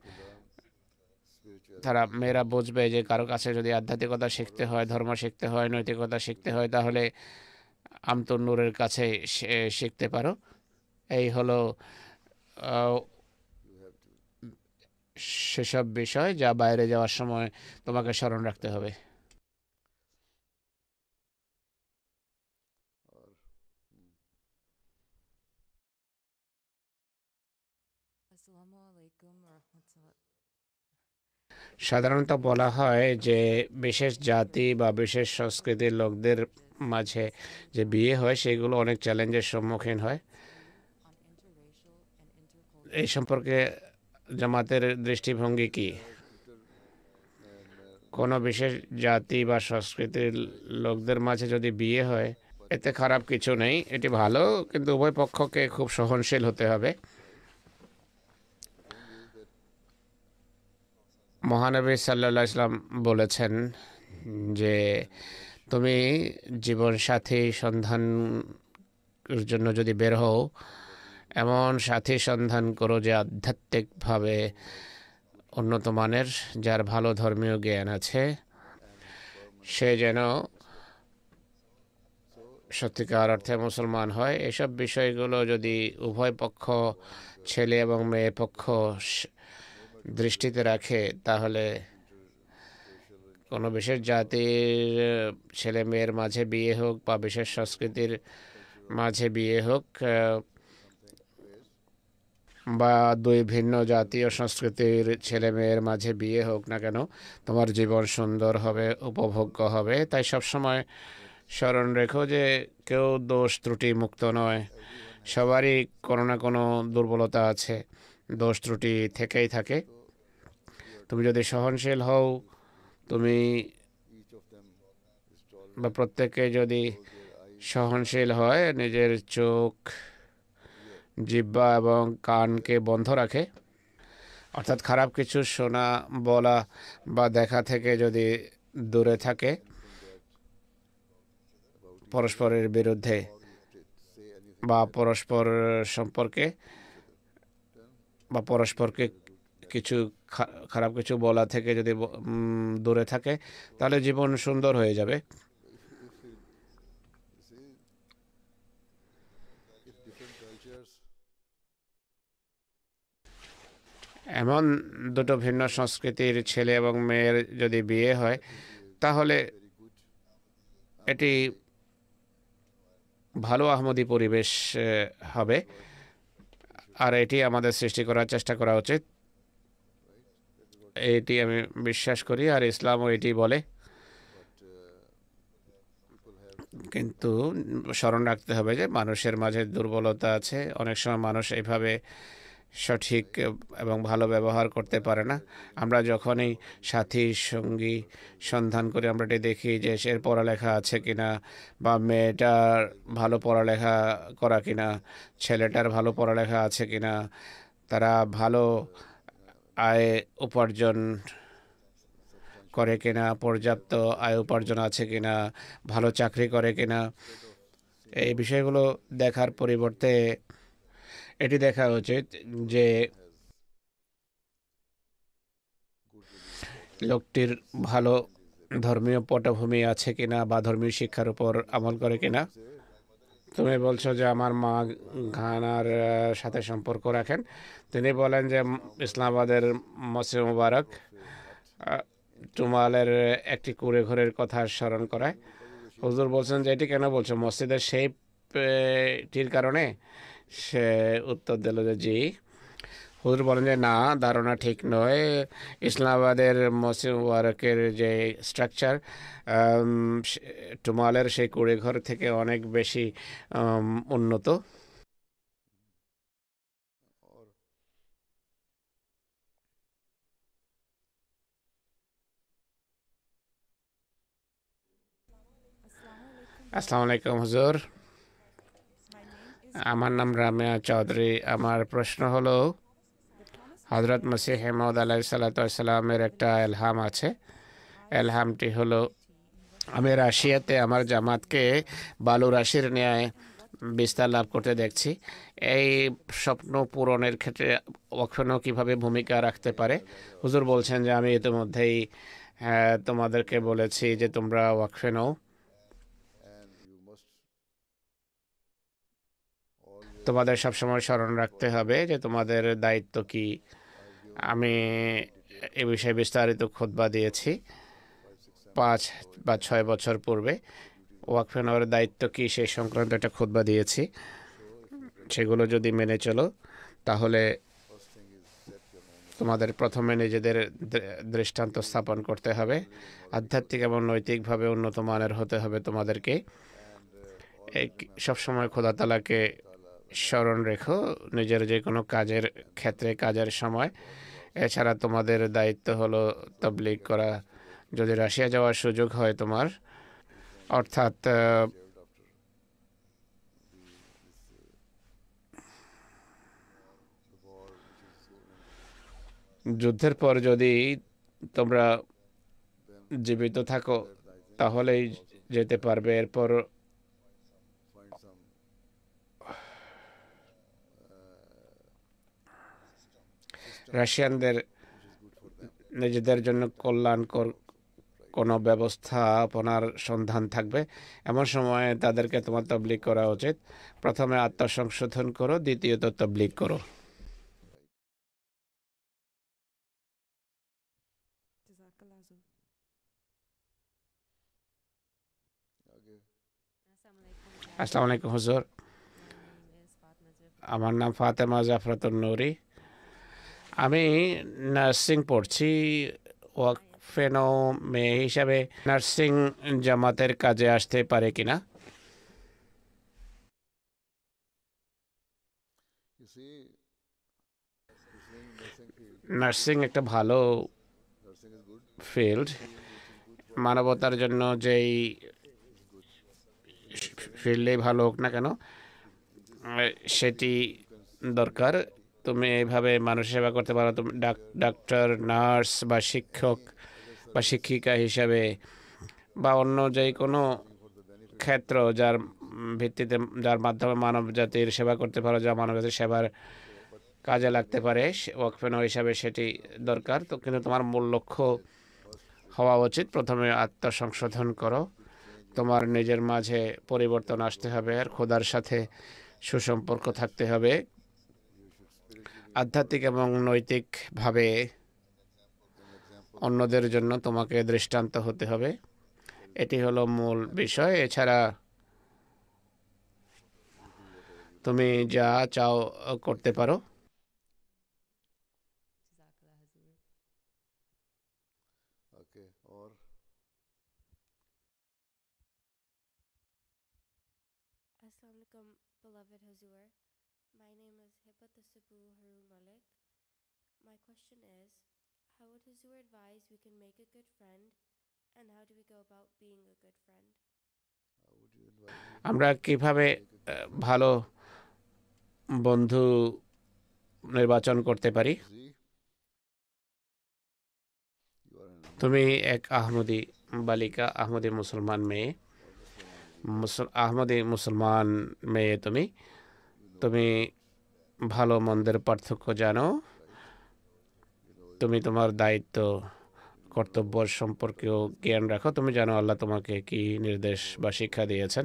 তারা মেয়েরা বুঝবে যে কারো কাছে যদি আধ্যাত্মিকতা শিখতে হয়, ধর্ম শিখতে হয়, নৈতিকতা শিখতে হয়, তাহলে আমতুন নূরের কাছে শিখতে পারো। এই হলো সেসব বিষয় যা বাইরে যাওয়ার সময় তোমাকে স্মরণ রাখতে হবে। সাধারণত বলা হয় যে বিশেষ জাতি বা বিশেষ সংস্কৃতির লোকদের মাঝে যে বিয়ে হয় সেগুলো অনেক চ্যালেঞ্জের সম্মুখীন হয়। এই সম্পর্কে জামাতের দৃষ্টিভঙ্গি কি? কোনো বিশেষ জাতি বা সংস্কৃতির লোকদের মাঝে যদি বিয়ে হয় এতে খারাপ কিছু নেই, এটি ভালো, কিন্তু উভয় পক্ষকে খুব সহনশীল হতে হবে। মহানবী সাল্লাল্লাহু আলাইহি ওয়াসাল্লাম বলেছেন যে তুমি জীবনসাথী সন্ধানের জন্য যদি বের হও, এমন সাথী সন্ধান করো যে আধ্যাত্মিকভাবে উন্নত মানের, যার ভালো ধর্মীয় জ্ঞান আছে, সে যেন সত্যিকার অর্থে মুসলমান হয়। এসব বিষয়গুলো যদি উভয় পক্ষ, ছেলে এবং মেয়ে পক্ষ দৃষ্টিতে রাখে, তাহলে কোনো বিশেষ জাতির ছেলে মেয়ের মাঝে বিয়ে হোক বা বিশেষ সংস্কৃতির মাঝে বিয়ে হোক, বা দুই ভিন্ন জাতীয় সংস্কৃতির ছেলে মেয়ের মাঝে বিয়ে হোক না কেন, তোমার জীবন সুন্দর হবে, উপভোগ্য হবে। তাই সবসময় স্মরণ রেখো যে কেউ দোষ ত্রুটি মুক্ত নয়, সবারই কোনো না কোনো দুর্বলতা আছে, দোষ ত্রুটি থেকেই থাকে। তুমি যদি সহনশীল হও, তুমি বা প্রত্যেকে যদি সহনশীল হয়, নিজের চোখ, জিহ্বা এবং কানকে বন্ধ রাখে, অর্থাৎ খারাপ কিছু শোনা, বলা বা দেখা থেকে যদি দূরে থাকে, পরস্পরের বিরুদ্ধে বা পরস্পর সম্পর্কে বা পরস্পরকে কিছু খারাপ কিছু বলা থেকে যদি দূরে থাকে, তাহলে জীবন সুন্দর হয়ে যাবে। এমন দুটো ভিন্ন সংস্কৃতির ছেলে এবং মেয়ের যদি বিয়ে হয়, তাহলে এটি ভালো আহমদি পরিবেশ হবে, আর এটি আমাদের সৃষ্টি করার চেষ্টা করা উচিত। এটি আমি বিশ্বাস করি, আর ইসলামও এটি বলে। কিন্তু স্মরণ রাখতে হবে যে মানুষের মাঝে দুর্বলতা আছে। অনেক সময় মানুষ এইভাবে সঠিক এবং ভালো ব্যবহার করতে পারে না। আমরা যখনই সাথী সঙ্গী সন্ধান করি, আমরা এটি দেখি যে সে পড়ালেখা আছে কিনা, বা মেয়েটার ভালো পড়ালেখা করা কিনা, ছেলেটার ভালো পড়ালেখা আছে কিনা, তারা ভালো আয় উপার্জন করে কিনা, পর্যাপ্ত আয় উপার্জন আছে কিনা, ভালো চাকরি করে কিনা, এই বিষয়গুলো দেখার পরিবর্তে এটি দেখা উচিত যে লোকটির ভালো ধর্মীয় পটভূমি আছে কিনা বা ধর্মীয় শিক্ষার উপর আমল করে কিনা। তুমি বলছো যে আমার মা ঘানার সাথে সম্পর্ক রাখেন। তিনি বলেন যে ইসলামাবাদের মসজিদ মুবারক টুমালের একটি কুঁড়ে ঘরের কথা স্মরণ করায়। হুজুর বলছেন যে এটি কেন বলছো, মসজিদের সেইটির কারণে? সে উত্তর দিল যে জি। হুজুর বলেন যে না, ধারণা ঠিক নয়। ইসলামাবাদের মসজিদ মুবারকের যে স্ট্রাকচার টুমালের সেই কুঁড়ে ঘর থেকে অনেক বেশি উন্নত। আসসালামু আলাইকুম হুজুর, আমার নাম রামিয়া চৌধুরী। আমার প্রশ্ন হলো, হজরত মসিহ মউদ আলাইহিসসালামের একটা এলহাম আছে। এলহামটি হলো, আমি রাশিয়াতে আমার জামাতকে বালু রাশির ন্যায় বিস্তার লাভ করতে দেখছি। এই স্বপ্ন পূরণের ক্ষেত্রে ওয়াকফেনও কীভাবে ভূমিকা রাখতে পারে? হুজুর বলছেন যে আমি ইতিমধ্যেই তোমাদেরকে বলেছি যে তোমরা ওয়াকফে নাও। তোমাদের সবসময় স্মরণ রাখতে হবে যে তোমাদের দায়িত্ব কি। আমি এ বিষয়ে বিস্তারিত খুতবা দিয়েছি 5 বা 6 বছর পূর্বে। ওয়াকফে নেওয়ার দায়িত্ব কি সেই সংক্রান্ত একটা খুতবা দিয়েছি। সেগুলো যদি মেনে চলো, তাহলে তোমাদের প্রথমে নিজেদের দৃষ্টান্ত স্থাপন করতে হবে। আধ্যাত্মিক এবং নৈতিকভাবে উন্নত মানের হতে হবে তোমাদেরকে। সবসময় খোদা তাআলাকে স্মরণ রেখো নিজের যে কোনো কাজের ক্ষেত্রে, কাজের সময়। এছাড়া তোমাদের দায়িত্ব হলো তাবলীগ করা। যদি রাশিয়া যাওয়ার সুযোগ হয় তোমার, অর্থাৎ যুদ্ধের পর যদি তোমরা জীবিত থাকো তাহলেই যেতে পারবে। এরপর রাশিয়ানদের নিজেদের জন্য কল্যাণকর কোনো ব্যবস্থাপনার সন্ধান থাকবে, এমন সময়ে তাদেরকে তোমার তাবলীগ করা উচিত। প্রথমে আত্মসংশোধন করো, দ্বিতীয়ত তাবলীগ করো। আসসালামু আলাইকুম হুজুর, আমার নাম ফাতেমা জাফরাতুন নূরি। আমি নার্সিং পড়ছি। ওয়াকফেনো মেয়ে হিসাবে নার্সিং জামাতের কাজে আসতে পারে কিনা? নার্সিং একটা ভালো ফিল্ড। মানবতার জন্য যেই ফিল্ডে ভালো হোক না কেন, সেটি দরকার। তুমি এইভাবে মানুষ সেবা করতে পারো। তুমি ডাক্তার, নার্স বা শিক্ষক বা শিক্ষিকা হিসাবে বা অন্য যে কোনো ক্ষেত্র যার ভিত্তিতে, যার মাধ্যমে মানব জাতির সেবা করতে পারো, যা মানব জাতির সেবার কাজে লাগতে পারে, ওয়াকফেনো হিসাবে সেটি দরকার। তো কিন্তু তোমার মূল লক্ষ্য হওয়া উচিত প্রথমে আত্মসংশোধন করো। তোমার নিজের মাঝে পরিবর্তন আসতে হবে, আর খোদার সাথে সুসম্পর্ক থাকতে হবে। আধ্যাত্মিক এবং নৈতিকভাবে অন্যদের জন্য তোমাকে দৃষ্টান্ত হতে হবে। এটি হলো মূল বিষয়। এছাড়া তুমি যা চাও করতে পারো। Assalamu alaikum, beloved Hazur. My name is Hippolytasabu Haru Malik. My question is, how would Hazur advise we can make a good friend, and how do we go about being a good friend? আমরা কিভাবে ভালো বন্ধু নির্বাচন করতে পারি? তুমি এক আহমদি বালিকা, আহমদি মুসলমান মেয়ে, আহমদি মুসলমান মেয়ে। তুমি ভালো মন্দের পার্থক্য জানো। তুমি তোমার দায়িত্ব, কর্তব্য সম্পর্কেও জ্ঞান রাখো। তুমি জানো আল্লাহ তোমাকে কি নির্দেশ বা শিক্ষা দিয়েছেন।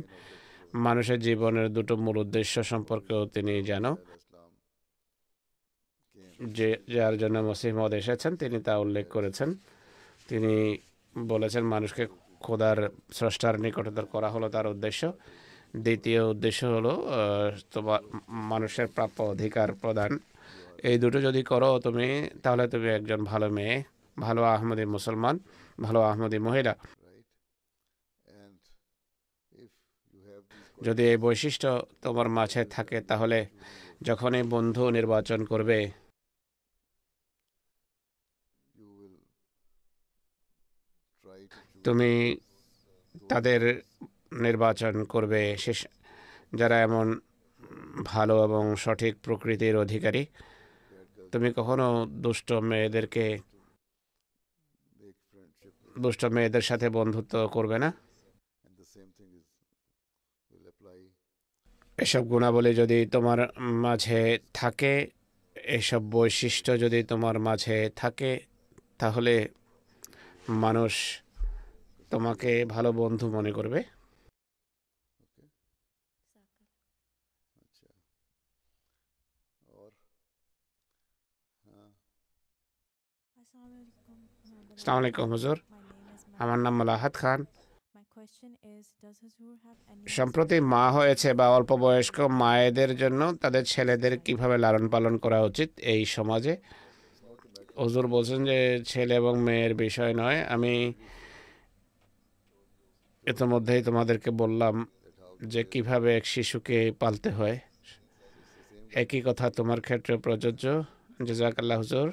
মানুষের জীবনের দুটো মূল উদ্দেশ্য সম্পর্কেও তিনি জানো। যে যার জন্য মসিহ মওউদ এসেছেন তিনি তা উল্লেখ করেছেন। তিনি বলেছেন মানুষকে খোদার, স্রষ্টার নিকটতর করা হলো তার উদ্দেশ্য। দ্বিতীয় উদ্দেশ্য হলো তোমার মানুষের প্রাপ্য অধিকার প্রদান। এই দুটো যদি করো তুমি, তাহলে তুমি একজন ভালো মেয়ে, ভালো আহমদি মুসলমান, ভালো আহমদি মহিলা। যদি এই বৈশিষ্ট্য তোমার মাঝে থাকে, তাহলে যখনই বন্ধু নির্বাচন করবে, তুমি তাদের নির্বাচন করবে যারা এমন ভালো এবং সঠিক প্রকৃতির অধিকারী। তুমি কখনো দুষ্ট মেয়েদের সাথে বন্ধুত্ব করবে না। এসব গুণাবলী যদি তোমার মাঝে থাকে, এসব বৈশিষ্ট্য যদি তোমার মাঝে থাকে, তাহলে মানুষ তোমাকে ভালো বন্ধু মনে করবে। আসসালামু আলাইকুম হুজুর, আমার নাম মালাহাত খান। সম্প্রতি মা হয়েছে বা অল্প বয়স্ক মায়েদের জন্য তাদের ছেলেদের কিভাবে লালন পালন করা উচিত এই সমাজে? হুজুর বলছেন যে ছেলে এবং মেয়ের বিষয় নয়। আমি ইতিমধ্যেই তোমাদেরকে বললাম যে কিভাবে এক শিশুকে পালতে হয়। একই কথা তোমার ক্ষেত্রে প্রযোজ্য। জাযাকাল্লাহ হুজুর।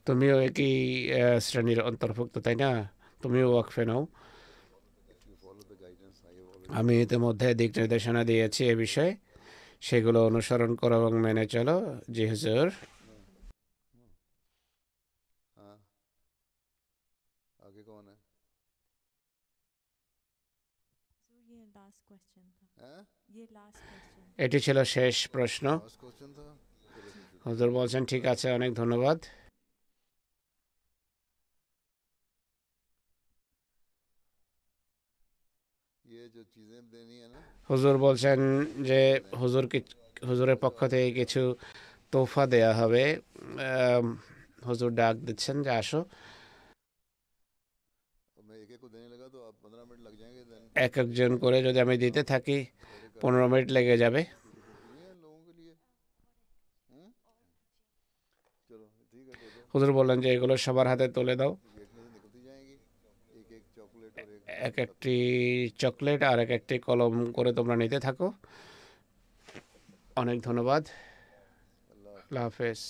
তুমিও একই শ্রেণীর অন্তর্ভুক্ত, তাই না? তুমিও ওয়াকফে নাও। আমি ইতিমধ্যে দিক নির্দেশনা দিয়েছি এ বিষয়ে, সেগুলো অনুসরণ করো এবং মেনে চলো। জি হুজুর। এটি ছিল শেষ প্রশ্ন। लास्ट क्वेश्चन था। হুজুর বলছেন ঠিক আছে, অনেক ধন্যবাদ। ये जो चीजें देनी है ना, হুজুর বলছেন যে হুজুরের পক্ষ থেকে কিছু তোহফা দেয়া হবে। হুজুর ডাক দিচ্ছেন যে আসো। अब मैं एक एक को देने लगा तो आप 15 मिनट लग जाएंगे। देन এক একজন করে যদি আমি দিতে থাকি 15 মিনিট লেগে যাবে। नहीं है लोगों के लिए। चलो ठीक है, दे दो। হুজুর বললেন যে এগুলো সবার হাতে তুলে দাও। गेट में से निकलती जाएंगी, एक एक चॉकलेट और एक এক একটি চকলেট আর এক একটি কলম করে তোমরা নিতে থাকো। অনেক ধন্যবাদ। আল্লাহ হাফেজ।